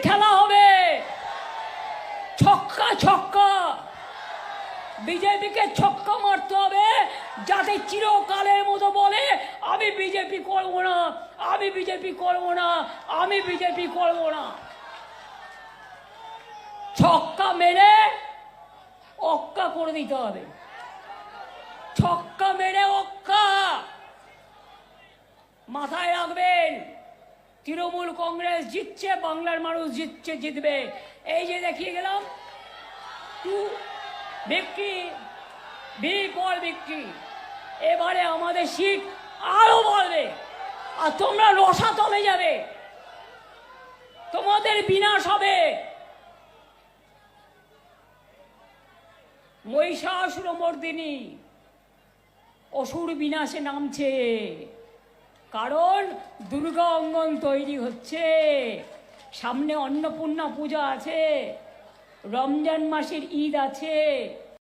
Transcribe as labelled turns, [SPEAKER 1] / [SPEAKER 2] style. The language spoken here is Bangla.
[SPEAKER 1] খেলা হবে, ছক্কা ছক্কা। বিজেপিকে ছক্কা মারতে হবে, যাতে চিরকালের মতো বলে আমি বিজেপি করব না, আমি বিজেপি করব না, আমি বিজেপি করব না। ছক্কা মেরে অক্কা করে দিতে হবে, ছক্কা মেরে অক্কা। মাথায় রাখবেন, তৃণমূল কংগ্রেস জিতছে, বাংলার মানুষ জিতছে, জিতবে। এই যে দেখিয়ে গেলাম, বিক্রি বিপর বিক্রি। এবারে আমাদের সিট আরো বাড়বে, আর তোমরা রসাতলে যাবে, তোমাদের বিনাশ হবে। মহিষাসুরমর্দিনী অসুর বিনাশে নামছে, কারণ দুর্গা অঙ্গন তৈরি হচ্ছে, সামনে অন্নপূর্ণা পূজা আছে, রমজান মাসের ঈদ আছে।